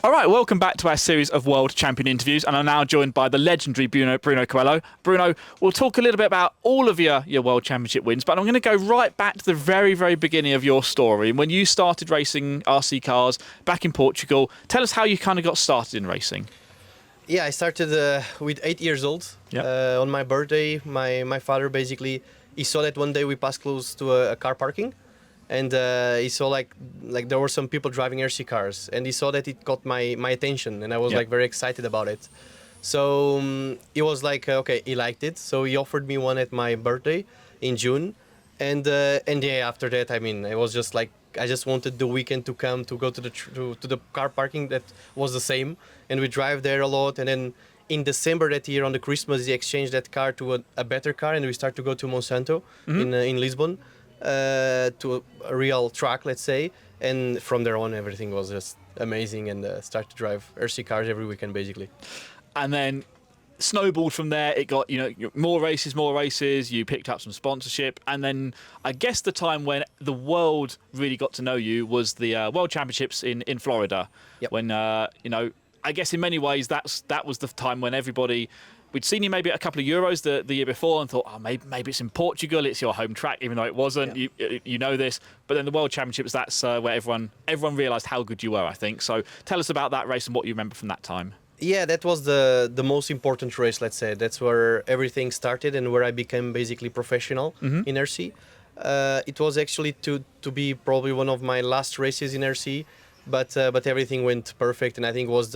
All right, welcome back to our series of World Champion interviews, and I'm now joined by the legendary Bruno Coelho. Bruno, we'll talk a little bit about all of your World Championship wins, but I'm going to go right back to the very, very beginning of your story. When you started racing RC cars back in Portugal, tell us how you kind of got started in racing. Yeah, I started with 8 years old. Yep. On my birthday, my father basically, he saw that one day we passed close to a car parking. And he saw like there were some people driving RC cars, and he saw that it caught my attention, and I was like very excited about it. So he was like, okay, he liked it, so he offered me one at my birthday in June, and yeah, after that, I mean, it was just like I just wanted the weekend to come to go to the car parking that was the same, and we drive there a lot, and then in December that year on the Christmas, he exchanged that car to a better car, and we start to go to Monsanto in Lisbon. To a real track, let's say, and from there on everything was just amazing, and start to drive RC cars every weekend basically. And then snowballed from there. It got more races. You picked up some sponsorship, and then I guess the time when the world really got to know you was the World Championships in Florida. Yep. When I guess in many ways that was the time when everybody. We'd seen you maybe at a couple of Euros the year before and thought, oh, maybe it's in Portugal, it's your home track, even though it wasn't. Yeah. You know this. But then the World Championships, that's where everyone realised how good you were, I think. So tell us about that race and what you remember from that time. Yeah, that was the most important race, let's say. That's where everything started and where I became basically professional in RC. It was actually to be probably one of my last races in RC, but everything went perfect, and I think it was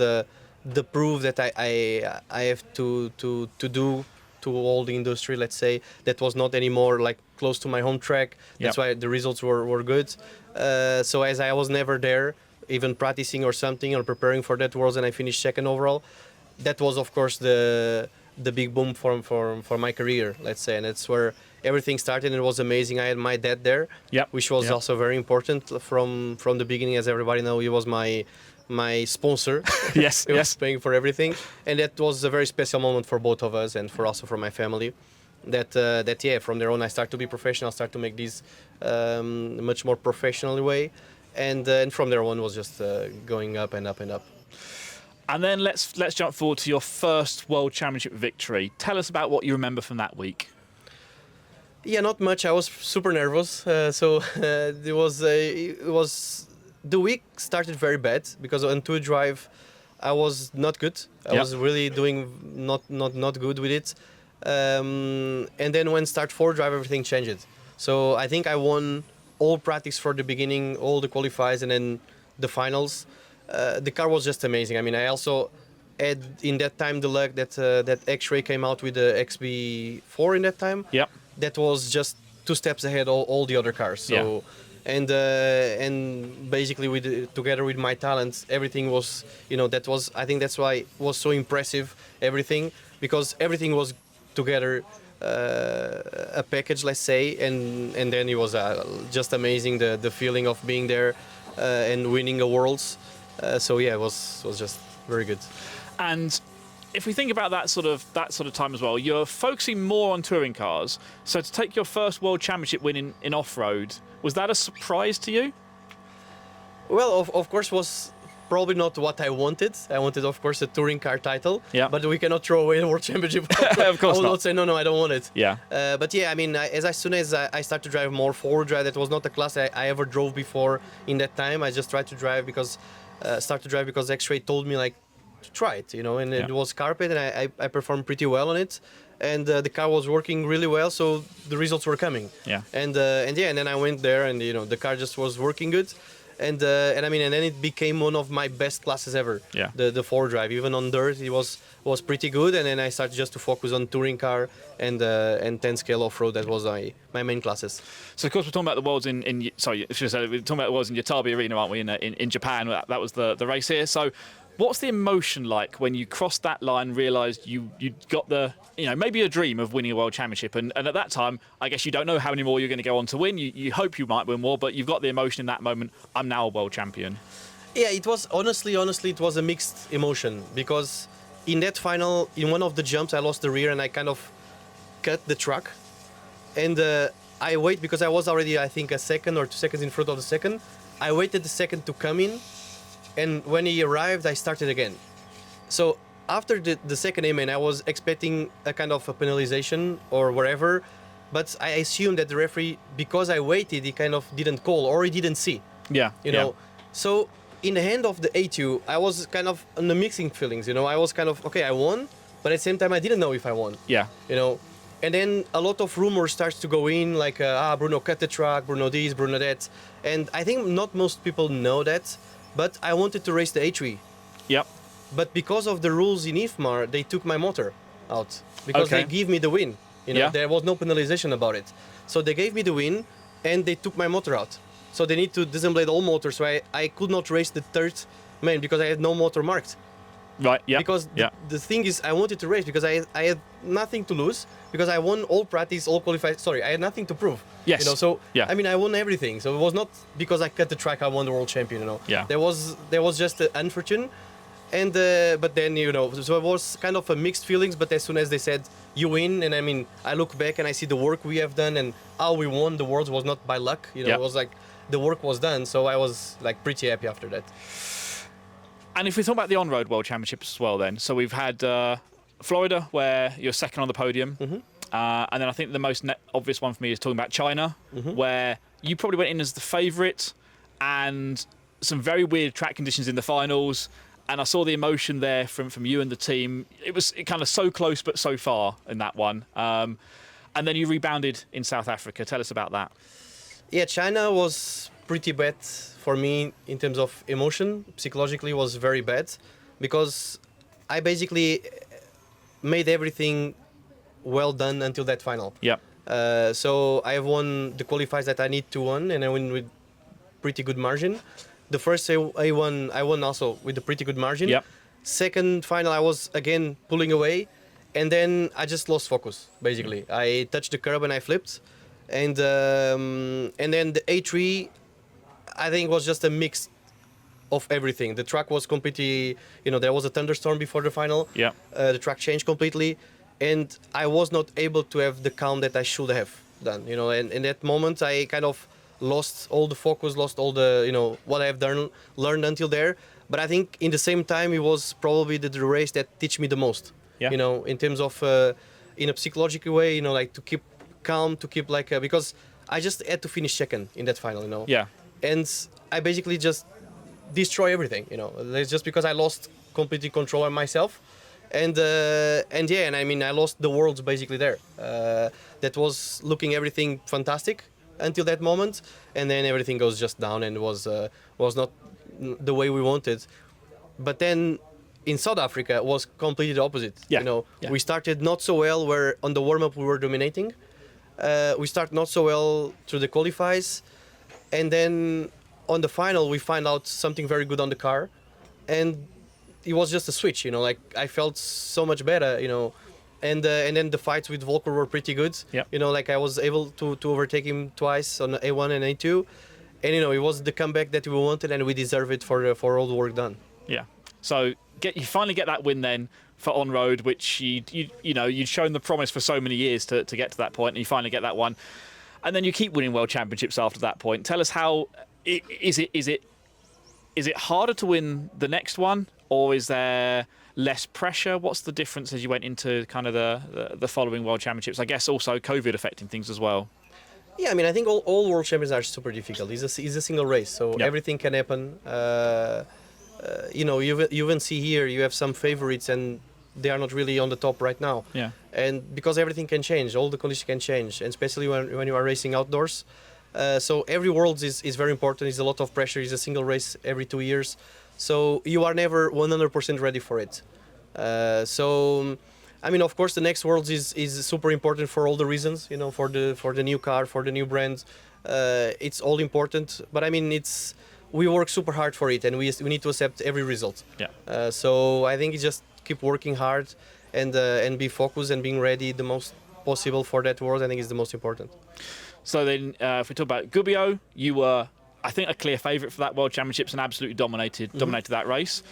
the proof that I have to do to all the industry, let's say, that was not anymore like close to my home track. That's why the results were good. So as I was never there, even practicing or something or preparing for that Worlds, and I finished second overall, that was of course the big boom for my career, let's say, and that's where everything started, and it was amazing. I had my dad there, which was also very important from the beginning. As everybody knows, he was my sponsor. Yes, he was paying for everything, and that was a very special moment for both of us and for my family. That from there on I start to be professional, start to make this much more professional way, and from there on was just going up and up and up. And then let's jump forward to your first World Championship victory. Tell us about what you remember from that week. Yeah, not much. I was super nervous, so it was. The week started very bad because on two drive I was not good. I was really doing not good with it. And then when start four drive, everything changed. So I think I won all practice for the beginning, all the qualifiers, and then the finals. The car was just amazing. I mean, I also had in that time the luck that X-Ray came out with the XB4 in that time. Yep. That was just 2 steps ahead all the other cars. So. Yeah. And basically together with my talents, everything was, that was, I think that's why it was so impressive, everything, because everything was together, a package, let's say, and then it was just amazing, the feeling of being there and winning a Worlds. So yeah, it was just very good. And if we think about that sort of time as well, you're focusing more on touring cars. So to take your first World Championship win in off-road, was that a surprise to you? Well, of course, was probably not what I wanted. I wanted, of course, a touring car title. Yeah. But we cannot throw away the World Championship. Of course I will not. not say no, I don't want it. Yeah. But yeah, I mean, as soon as I start to drive more forward drive, that was not a class I ever drove before in that time. I just tried to drive because X-Ray told me like to try it, and it was carpet, and I performed pretty well on it. And the car was working really well, so the results were coming. Yeah. And then I went there, and the car just was working good, and then it became one of my best classes ever. Yeah. The four drive, even on dirt, it was pretty good, and then I started just to focus on touring car and 10 scale off road. That was my main classes. So of course we're talking about the Worlds we're talking about the Worlds in Yatabe Arena, aren't we? In Japan, that was the race here. So. What's the emotion like when you crossed that line, realised you got the, maybe a dream of winning a World Championship, and at that time, I guess you don't know how many more you're going to go on to win. You hope you might win more, but you've got the emotion in that moment, I'm now a World Champion. Yeah, it was, honestly, it was a mixed emotion, because in that final, in one of the jumps, I lost the rear and I kind of cut the track. And I wait, because I was already, I think, a second or 2 seconds in front of the second. I waited the second to come in, And when he arrived, I started again. So after the second amen, I was expecting a kind of a penalization or whatever, but I assumed that the referee, because I waited, he kind of didn't call or he didn't see. Yeah. You know. So in the hand of the A2, I was kind of on the mixing feelings. You know, I was kind of okay, I won, but at the same time, I didn't know if I won. Yeah. You know. And then a lot of rumors starts to go in, like Bruno cut the track, Bruno this, Bruno that, and I think not most people know that, but I wanted to race the A3. Yep. But because of the rules in IFMAR, they took my motor out because Okay. they give me the win. You know, Yeah. there was no penalization about it. So they gave me the win, and they took my motor out. So they need to disassemble all motors. So I could not race the third main because I had no motor marked. Right. Yeah. Because yeah. the thing is, I wanted to race because I had nothing to lose because I won all practice, all qualified. Sorry, I had nothing to prove. Yes. You know, so Yeah. I mean, I won everything. So it was not because I cut the track I won the world champion. You know. Yeah. There was just unfortunate, and but then you know, so it was kind of a mixed feelings. But as soon as they said you win, and I mean, I look back and I see the work we have done and how we won the worlds was not by luck. You know, Yeah. it was like the work was done. So I was like pretty happy after that. And if we talk about the on-road World Championships as well, then so we've had Florida, where you're second on the podium, and then I think the most obvious one for me is talking about China, where you probably went in as the favourite, and some very weird track conditions in the finals. And I saw the emotion there from you and the team. It was kind of so close but so far in that one. And then you rebounded in South Africa. Tell us about that. Yeah, China was pretty bad for me in terms of emotion. Psychologically was very bad because I basically made everything well done until that final. Yeah. So I have won the qualifiers that I need to win, and I win with pretty good margin. The first I won also with a pretty good margin. Yep. Second final, I was again pulling away, and then I just lost focus. Basically, I touched the curb and I flipped, and then the A3, I think was just a mix of everything. The track was completely, you know, there was a thunderstorm before the final. Yeah. The track changed completely, and I was not able to have the calm that I should have done. You know, and in that moment, I kind of lost all the focus, lost all the, you know, what I have learned until there. But I think in the same time, it was probably the race that teach me the most. Yeah. You know, in terms of in a psychological way, you know, like to keep calm, to keep like because I just had to finish second in that final, you know. Yeah. And I basically just destroy everything, you know. It's just because I lost completely control of myself, and yeah, and I mean I lost the worlds basically there. That was looking everything fantastic until that moment, and then everything goes just down and was not the way we wanted. But then in South Africa it was completely the opposite. Yeah. You know, Yeah. we started not so well. Where on the warm up we were dominating. We start not so well through the qualifiers, and then on the final we find out something very good on the car, and it was just a switch. You know, like I felt so much better. You know. And then the fights with Volker were pretty good. Yep. You know, like I was able to overtake him twice on A1 and A2, and you know it was the comeback that we wanted, and we deserve it for all the work done. Yeah. So you finally get that win then for on road, which you know you'd shown the promise for so many years to get to that point, and you finally get that one, and then you keep winning world championships after that point. Tell us how is it harder to win the next one, or is there less pressure? What's the difference as you went into kind of the following world championships? I guess also COVID affecting things as well. Yeah, I mean I think all world champions are super difficult. It's a single race, so Yep. everything can happen. You know, you even see here you have some favorites and they are not really on the top right now. Yeah. And because everything can change, all the conditions can change, and especially when you are racing outdoors. So every world is very important. It's a lot of pressure. It's a single race every 2 years, so you are never 100% ready for it. So I mean, of course, the next worlds is super important for all the reasons. You know, for the new car, for the new brand, it's all important. But I mean, we work super hard for it, and we need to accept every result. Yeah. So I think it's just keep working hard and be focused and being ready the most possible for that world. I think is the most important. So then, if we talk about Gubbio, you were, I think, a clear favourite for that World Championships and absolutely dominated that race.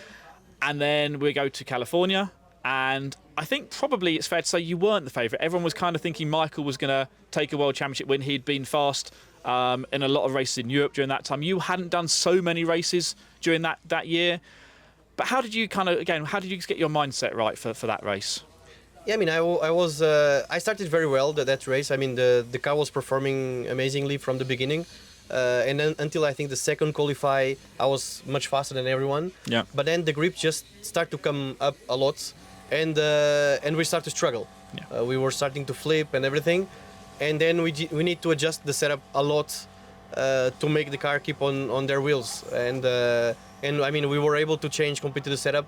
And then we go to California, and I think probably it's fair to say you weren't the favourite. Everyone was kind of thinking Michael was going to take a World Championship win. He'd been fast in a lot of races in Europe during that time. You hadn't done so many races during that year. But how did you how did you get your mindset right for that race? Yeah, I mean, I started very well that race. I mean, the car was performing amazingly from the beginning, and then until I think the second qualify, I was much faster than everyone. Yeah. But then the grip just started to come up a lot, and we started to struggle. Yeah. We were starting to flip and everything, and then we need to adjust the setup a lot to make the car keep on their wheels, and I mean, we were able to change completely the setup.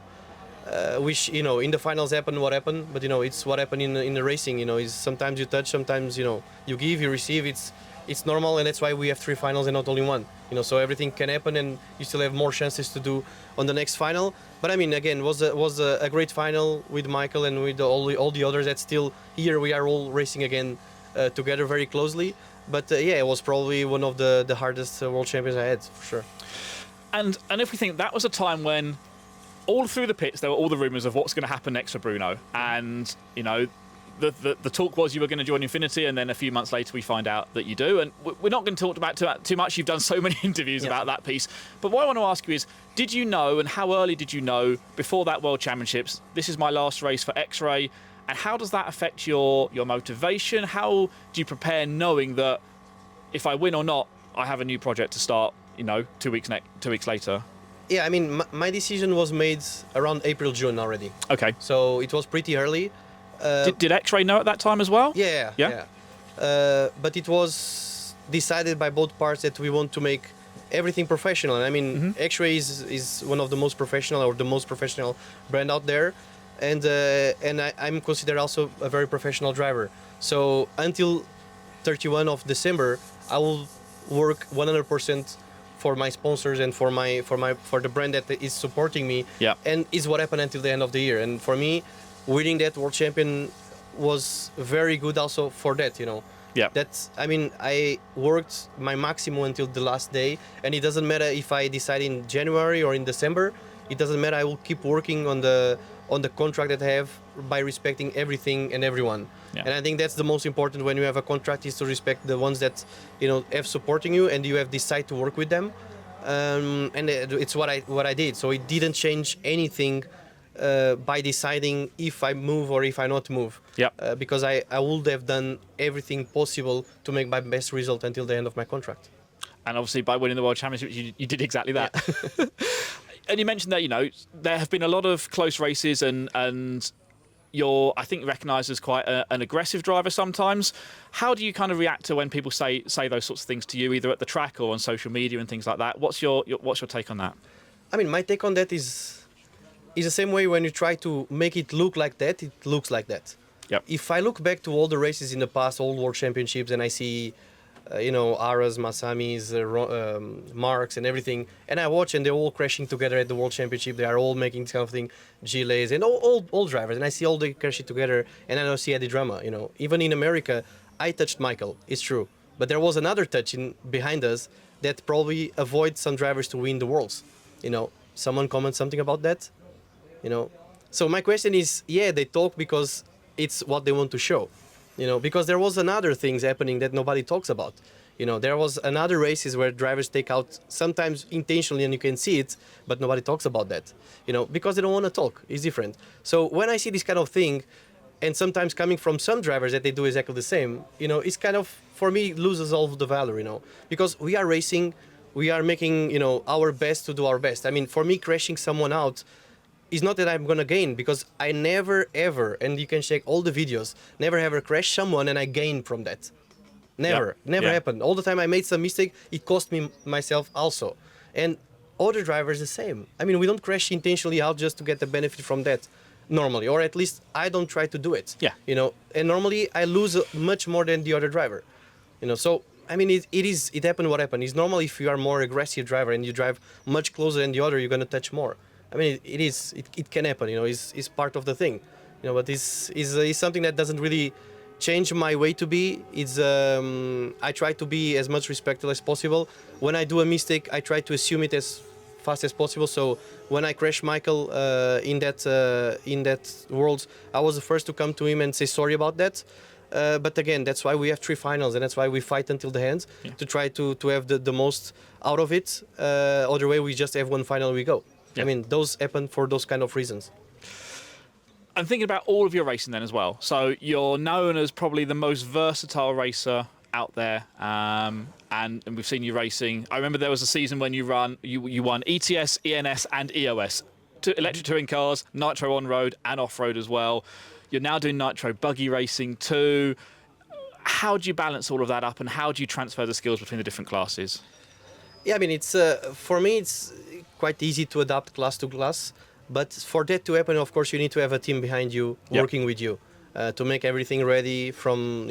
Which, you know, in the finals happened what happened, but you know, it's what happened in the racing. You know, is sometimes you touch, sometimes, you know, you give, you receive. It's normal, and that's why we have 3 finals and not only 1. You know, so everything can happen, and you still have more chances to do on the next final. But I mean, again, was a great final with Michael and with all the others that still here. We are all racing again together very closely. But yeah, it was probably one of the hardest world champions I had, for sure. And if we think that was a time when all through the pits there were all the rumours of what's going to happen next for Bruno, and you know, the talk was you were going to join Infinity, and then a few months later we find out that you do. And we're not going to talk about too much. You've done so many interviews about that piece. But what I want to ask you is, did you know, and how early did you know before that World Championships, this is my last race for X-Ray, and how does that affect your motivation? How do you prepare knowing that if I win or not, I have a new project to start, you know, 2 weeks later? Yeah, I mean, my decision was made around April, June already. Okay. So it was pretty early. Did X-Ray know at that time as well? Yeah. But it was decided by both parts that we want to make everything professional. And I mean, X-Ray is one of the most professional, or the most professional brand out there. And I'm considered also a very professional driver. So until 31 of December, I will work 100% for my sponsors and for the brand that is supporting me. Yeah. And is what happened until the end of the year. And for me, winning that world champion was very good also for that, you know. Yeah. I mean, I worked my maximum until the last day, and it doesn't matter if I decide in January or in December. It doesn't matter. I will keep working on the contract that I have by respecting everything and everyone. Yeah. And I think that's the most important when you have a contract, is to respect the ones that, you know, have supporting you and you have decided to work with them. And it's what I did. So it didn't change anything by deciding if I move or if I not move. Yeah. Because I would have done everything possible to make my best result until the end of my contract. And obviously by winning the World Championships, you did exactly that. Yeah. And you mentioned that, you know, there have been a lot of close races, and you're, I think, recognised as quite an aggressive driver sometimes. How do you kind of react to when people say those sorts of things to you, either at the track or on social media and things like that? What's your take on that? I mean, my take on that is the same way. When you try to make it look like that, it looks like that. Yep. If I look back to all the races in the past, all World Championships, and I see you know, Aras, Massamis, Marks and everything, and I watch, and they're all crashing together at the World Championship. They are all making this kind of thing, Giles and all drivers, and I see all they crashing together, and I don't see any drama, you know. Even in America, I touched Michael, it's true, but there was another touch behind us that probably avoid some drivers to win the Worlds, you know. Someone comment something about that, you know. So my question is, yeah, they talk because it's what they want to show. You know, because there was another things happening that nobody talks about. You know, there was another races where drivers take out, sometimes intentionally, and you can see it, but nobody talks about that. You know, because they don't want to talk. It's different. So when I see this kind of thing, and sometimes coming from some drivers that they do exactly the same, you know, it's kind of, for me, loses all of the value, you know. Because we are racing, we are making, you know, our best to do our best. I mean, for me, crashing someone out, it's not that I'm gonna gain, because I never ever, and you can check all the videos, never ever crash someone and I gain from that. Never happened. All the time I made some mistake, it cost me myself also. And other drivers the same. I mean, we don't crash intentionally out just to get the benefit from that normally, or at least I don't try to do it. Yeah. You know, and normally I lose much more than the other driver. You know, so I mean, it happened what happened. It's normal if you are more aggressive driver and you drive much closer than the other, you're gonna touch more. I mean, it can happen, you know, it's part of the thing, you know, but it's something that doesn't really change my way to be. I try to be as much respectful as possible. When I do a mistake, I try to assume it as fast as possible. So when I crashed Michael in that Worlds, I was the first to come to him and say sorry about that. But again, that's why we have 3 finals, and that's why we fight until the end to try to have the most out of it. Other way, we just have 1 final, we go. I mean, those happen for those kind of reasons. I'm thinking about all of your racing then as well. So you're known as probably the most versatile racer out there, and we've seen you racing. I remember there was a season when you won ETS, ENS, and EOS, electric touring cars, nitro on road and off road as well. You're now doing nitro buggy racing too. How do you balance all of that up, and how do you transfer the skills between the different classes? Yeah, I mean, it's for me, it's quite easy to adapt class to class. But for that to happen, of course, you need to have a team behind you working with you to make everything ready, from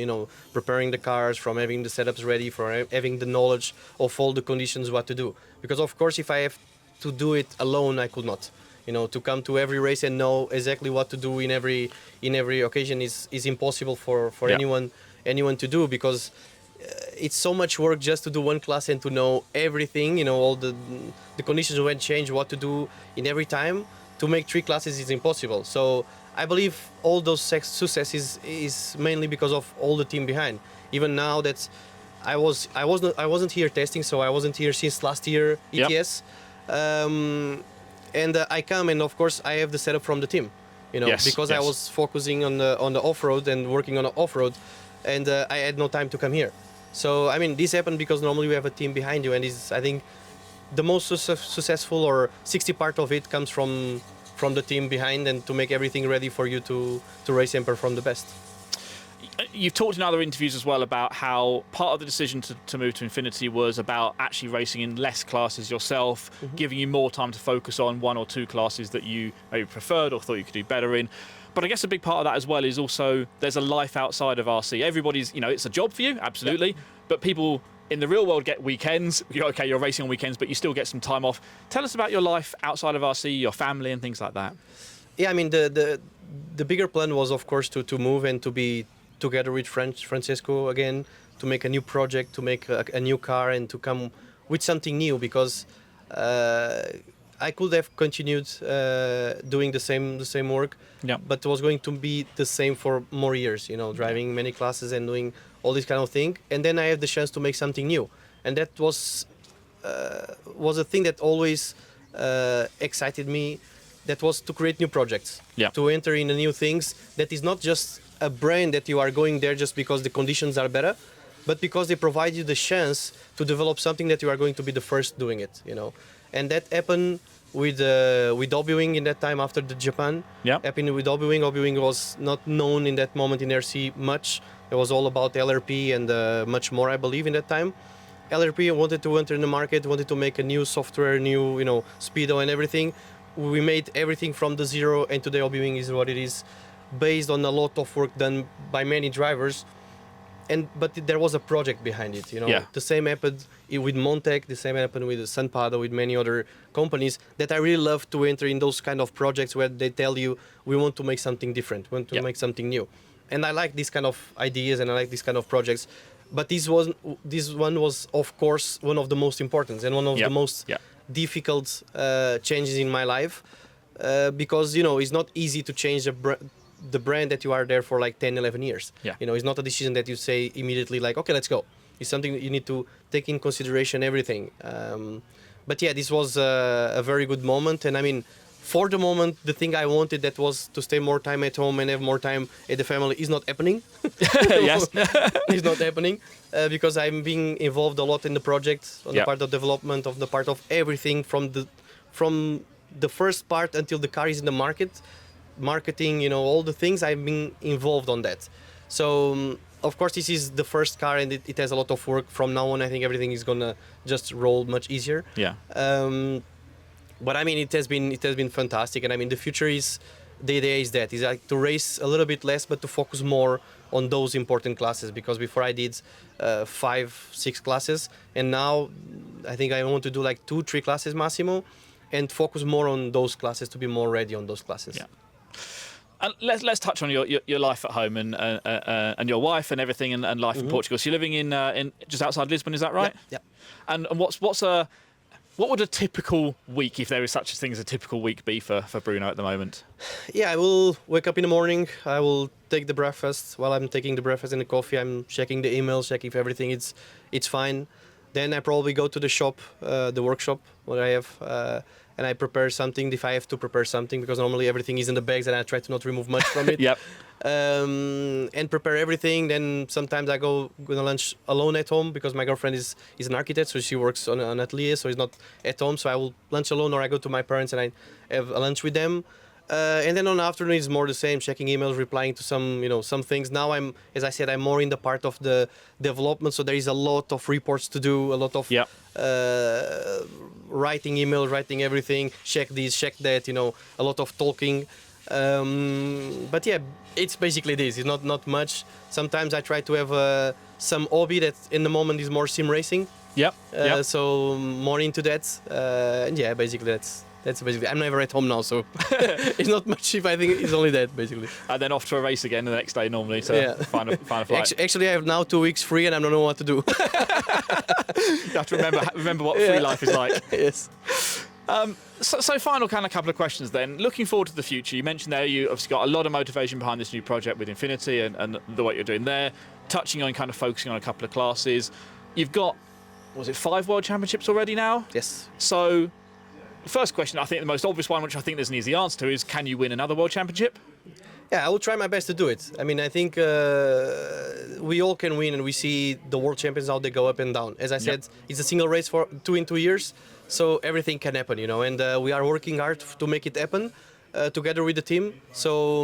preparing the cars, from having the setups ready, for having the knowledge of all the conditions what to do. Because of course, if I have to do it alone, I could not. To come to every race and know exactly what to do in every occasion is impossible for anyone to do, because it's so much work just to do one class and to know everything. All the conditions when change, what to do in every time. To make 3 classes is impossible. So I believe all those successes is mainly because of all the team behind. Even now that I wasn't here testing, so I wasn't here since last year ETS. And I come, and of course I have the setup from the team, because I was focusing on the off-road and working on the off-road, and I had no time to come here. So I mean, this happened because normally we have a team behind you, and I think the most successful, or 60 part of it, comes from the team behind, and to make everything ready for you to race and perform the best. You've talked in other interviews as well about how part of the decision to move to Infinity was about actually racing in less classes yourself, giving you more time to focus on 1 or 2 classes that you maybe preferred or thought you could do better in. But I guess a big part of that as well is also there's a life outside of RC. Everybody's, it's a job for you, absolutely, but people in the real world get weekends. Okay, you're racing on weekends, but you still get some time off. Tell us about your life outside of RC, your family and things like that. Yeah, I mean, the bigger plan was, of course, to move and to be together with Francesco again, to make a new project, to make a new car, and to come with something new, because I could have continued doing the same work, but it was going to be the same for more years, driving many classes and doing all this kind of thing. And then I had the chance to make something new, and that was a thing that always excited me. That was to create new projects, to enter in new things. That is not just a brand that you are going there just because the conditions are better, but because they provide you the chance to develop something that you are going to be the first doing it, And that happened with Wing in that time after the Japan. Happened with Wing. Wing was not known in that moment in RC much. It was all about LRP and much more, I believe, in that time. LRP wanted to enter in the market, wanted to make a new software, new, speedo and everything. We made everything from the zero, and today Wing is what it is, based on a lot of work done by many drivers. But there was a project behind it, The same happened with Montec, the same happened with Sanpada, with many other companies, that I really love to enter in those kind of projects where they tell you, we want to make something different, we want to make something new. And I like these kind of ideas, and I like these kind of projects. But this one was, of course, one of the most important and one of the most difficult changes in my life, because, it's not easy to change the brand that you are there for like 10, 11 years. It's not a decision that you say immediately like, okay, let's go. It's something that you need to take in consideration, everything. But yeah, this was a very good moment. And I mean, for the moment, the thing I wanted, that was to stay more time at home and have more time at the family, is not happening. It's not happening because I'm being involved a lot in the project, on the part of development, of the part of everything from the first part until the car is in the market. Marketing, all the things, I've been involved on that. So of course this is the first car, and it has a lot of work. From now on, I think everything is gonna just roll much easier. But I mean, it has been fantastic, and I mean, the future is, the idea is like to race a little bit less, but to focus more on those important classes, because before I did 5, 6 classes, and now I think I want to do like 2, 3 classes maximum, and focus more on those classes, to be more ready on those classes. And let's touch on your life at home and your wife and everything, and life in Portugal. So you're living in just outside Lisbon, is that right? Yeah. And what's What would a typical week, if there is such a thing as a typical week, be for Bruno at the moment? Yeah, I will wake up in the morning. I will take the breakfast. While I'm taking the breakfast and the coffee, I'm checking the emails, checking if everything it's fine. Then I probably go to the shop, the workshop, what I have, and I prepare something if I have to prepare something, because normally everything is in the bags and I try to not remove much from it. Yep. And prepare everything. Then sometimes I go to lunch alone at home, because my girlfriend is an architect, so she works on an atelier, so it's not at home. So I will lunch alone, or I go to my parents and I have a lunch with them. And then on the afternoon it's more the same, checking emails, replying to some things. Now as I said, I'm more in the part of the development, so there is a lot of reports to do, a lot of Yep. Writing emails, writing everything, check this, check that, a lot of talking. But yeah, it's basically this. It's not much. Sometimes I try to have some hobby that in the moment is more sim racing. Yep. Yep. So more into that. And yeah, basically that's basically. I'm never at home now, so it's not much. If I think it's only that basically. And then off to a race again the next day normally to Yeah. find a flight. Actually, I have now 2 weeks free, and I don't know what to do. You have to remember what free life is like. Yes. So final kind of couple of questions then. Looking forward to the future, you mentioned there you obviously got a lot of motivation behind this new project with Infinity and the what you're doing there, touching on kind of focusing on a couple of classes. You've got, was it 5 World Championships already now? Yes. So the first question, I think the most obvious one, which I think there's an easy answer to, is can you win another World Championship? Yeah, I will try my best to do it. I mean, I think we all can win, and we see the world champions how they go up and down. As I said, it's a single race for 2 years, so everything can happen, and we are working hard to make it happen together with the team. So,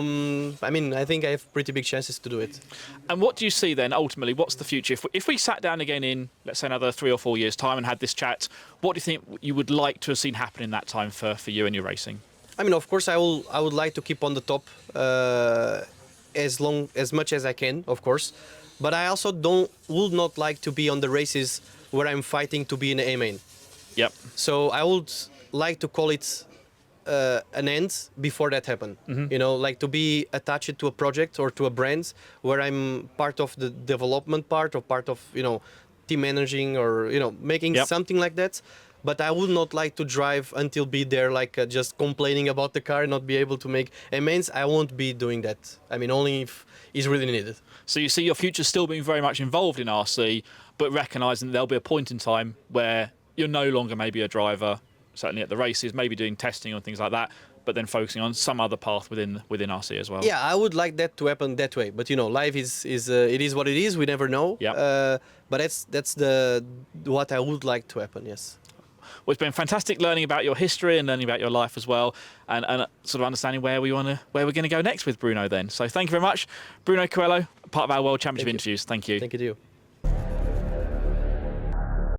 I mean, I think I have pretty big chances to do it. And what do you see then, ultimately, what's the future? If we sat down again in, let's say, another 3 or 4 years' time and had this chat, what do you think you would like to have seen happen in that time for you and your racing? I mean, of course, I would like to keep on the top as much as I can, of course. But I also would not like to be on the races where I'm fighting to be in the A main. Yep. So I would like to call it an end before that happened. Mm-hmm. Like to be attached to a project or to a brand where I'm part of the development part, or part of team managing, or making something like that. But I would not like to drive until be there, like just complaining about the car and not be able to make amends. I won't be doing that. I mean, only if it's really needed. So you see your future still being very much involved in RC, but recognising there'll be a point in time where you're no longer maybe a driver, certainly at the races, maybe doing testing or things like that, but then focusing on some other path within RC as well. Yeah, I would like that to happen that way. But life is it is what it is. We never know. Yep. But that's what I would like to happen. Yes. Well, it's been fantastic learning about your history and learning about your life as well, and sort of understanding where we're going to go next with Bruno then. So thank you very much, Bruno Coelho, part of our World Championship interviews. Thank you. Thank you to you.